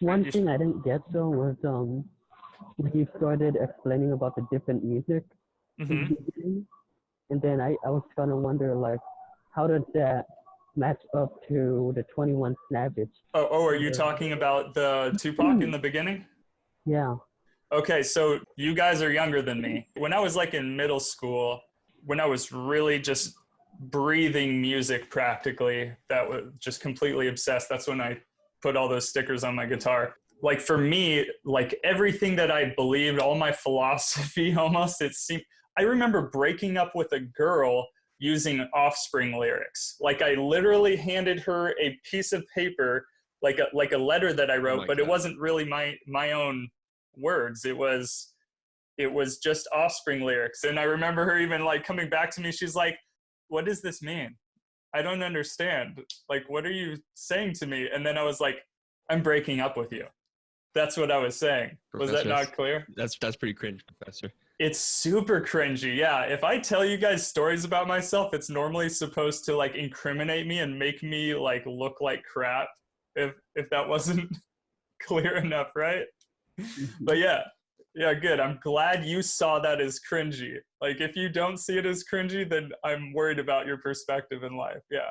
One thing I didn't get though was when you started explaining about the different music in Mm-hmm. the beginning, and then I was kind of wonder like, how does that match up to the 21 Savage? Oh, are you Or, talking about the Tupac in the beginning? yeah. Okay, so you guys are younger than me. When I was like in middle school, when I was really just breathing music practically, that was just completely obsessed. That's when I put all those stickers on my guitar. Like for me, like everything that I believed, all my philosophy almost, it seemed, I remember breaking up with a girl using Offspring lyrics. Like I literally handed her a piece of paper, like a letter that I Oh wrote, my but it God. wasn't really my own words. It was just Offspring lyrics. And I remember her even like coming back to me. She's like, "What does this mean? I don't understand. Like, what are you saying to me?" And then I was like, "I'm breaking up with you." That's what I was saying. Was that Professor, not clear? that's pretty cringe, Professor. It's super cringy. Yeah. If I tell you guys stories about myself, it's normally supposed to like incriminate me and make me like look like crap. If that wasn't clear enough, right? Mhm. But yeah, yeah, good. I'm glad you saw that as cringy. Like, if you don't see it as cringy, then I'm worried about your perspective in life. Yeah.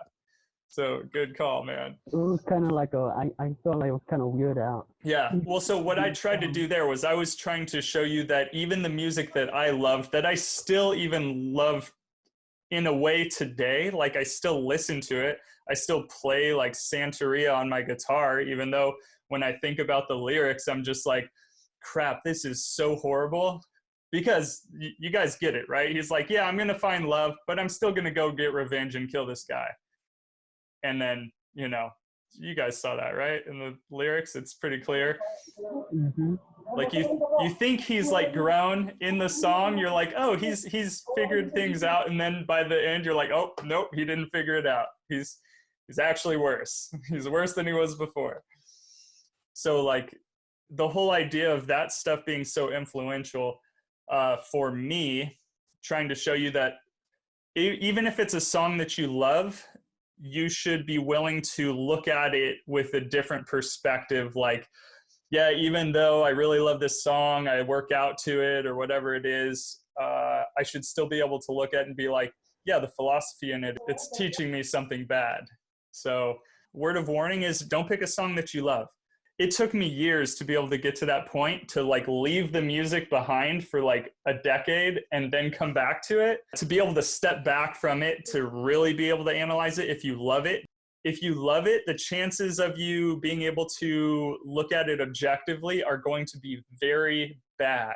So good call, man. It was kind of like I felt like it was kind of weird out. Yeah. Well, so what I tried to do there was I was trying to show you that even the music that I loved, that I still even love in a way today, like I still listen to it. I still play like Santeria on my guitar, even though when I think about the lyrics, I'm just like, crap, this is so horrible. Because you guys get it, right? He's like, yeah, I'm going to find love, but I'm still going to go get revenge and kill this guy. And then, you guys saw that, right? In the lyrics, it's pretty clear. Hmm. Like you think he's like grown in the song. You're like, oh, he's figured things out, and then by the end, you're like, oh, nope, he didn't figure it out. He's actually worse. He's worse than he was before. So like the whole idea of that stuff being so influential for me, trying to show you that even if it's a song that you love, you should be willing to look at it with a different perspective. Like, yeah, even though I really love this song, I work out to it or whatever it is, I should still be able to look at it and be like, yeah, the philosophy in it, it's teaching me something bad. So word of warning is don't pick a song that you love. It took me years to be able to get to that point, to like leave the music behind for like a decade and then come back to it, to be able to step back from it, to really be able to analyze it. If you love it, the chances of you being able to look at it objectively are going to be very bad.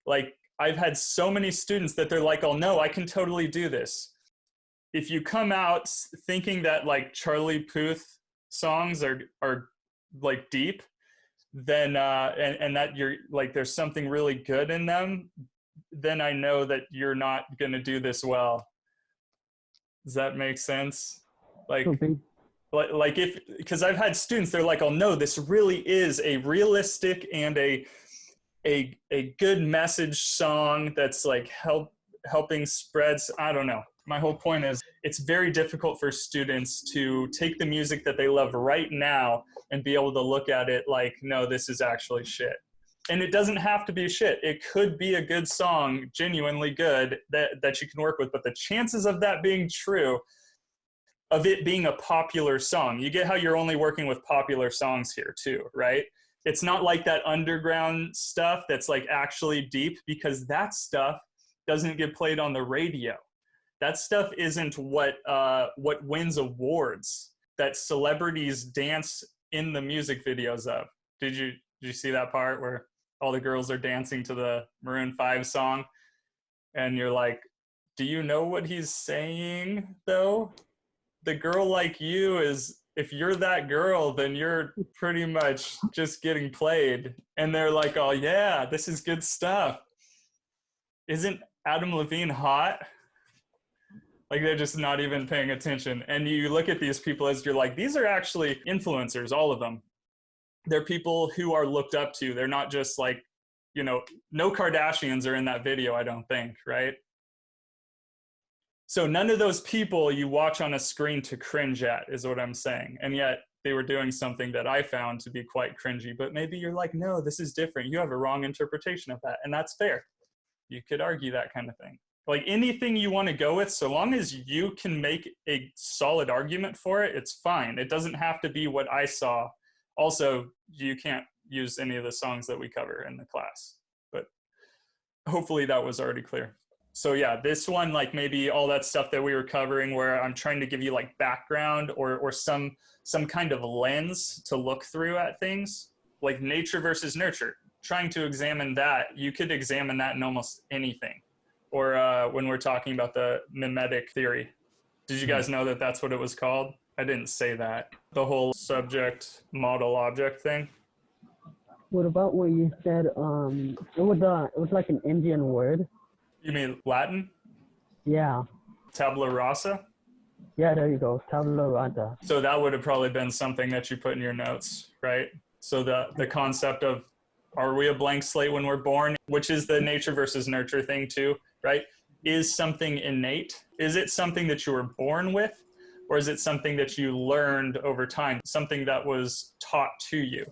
Like I've had so many students that they're like, oh no, I can totally do this. If you come out thinking that like Charlie Puth songs are like deep, then and that you're like there's something really good in them, then I know that you're not going to do this well. Does that make sense? So Like like if, because I've had students, they're like, oh no, this really is a realistic and a good message song that's like helping spreads. I don't know. My whole point is it's very difficult for students to take the music that they love right now and be able to look at it like, no, this is actually shit. And it doesn't have to be shit. It could be a good song, genuinely good, that you can work with. But the chances of that being true, of it being a popular song, you get how you're only working with popular songs here too, right? It's not like that underground stuff that's like actually deep, because that stuff doesn't get played on the radio. That stuff isn't what wins awards that celebrities dance in the music videos of. Did you see that part where all the girls are dancing to the Maroon 5 song and you're like, do you know what he's saying though? The girl like you is, if you're that girl, then you're pretty much just getting played. And they're like, oh yeah, this is good stuff. Isn't Adam Levine hot? Like they're just not even paying attention. And you look at these people as you're like, these are actually influencers, all of them. They're people who are looked up to. They're not just like, no Kardashians are in that video, I don't think, right? So none of those people you watch on a screen to cringe at is what I'm saying. And yet they were doing something that I found to be quite cringy, but maybe you're like, no, this is different. You have a wrong interpretation of that. And that's fair. You could argue that kind of thing. Like anything you want to go with, so long as you can make a solid argument for it, it's fine. It doesn't have to be what I saw. Also, you can't use any of the songs that we cover in the class, but hopefully that was already clear. So yeah, this one, like maybe all that stuff that we were covering where I'm trying to give you like background or some kind of lens to look through at things, like nature versus nurture, trying to examine that. You could examine that in almost anything. Or when we're talking about the mimetic theory. Did you guys know that that's what it was called? I didn't say that. The whole subject, model, object thing. What about what you said? It was like an Indian word. You mean Latin? Yeah. Tabula rasa? Yeah, there you go. Tabula rasa. So that would have probably been something that you put in your notes, right? So the concept of, are we a blank slate when we're born, which is the nature versus nurture thing too, right? Is something innate? Is it something that you were born with? Or is it something that you learned over time? Something that was taught to you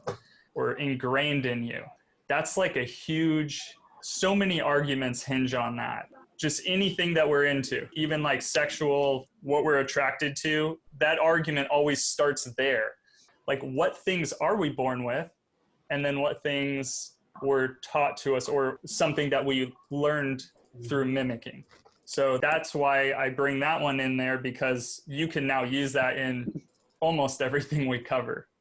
or ingrained in you? That's like a huge, so many arguments hinge on that. Just anything that we're into, even like sexual, what we're attracted to, that argument always starts there. Like what things are we born with? And then what things were taught to us or something that we learned through mimicking. So that's why I bring that one in there, because you can now use that in almost everything we cover.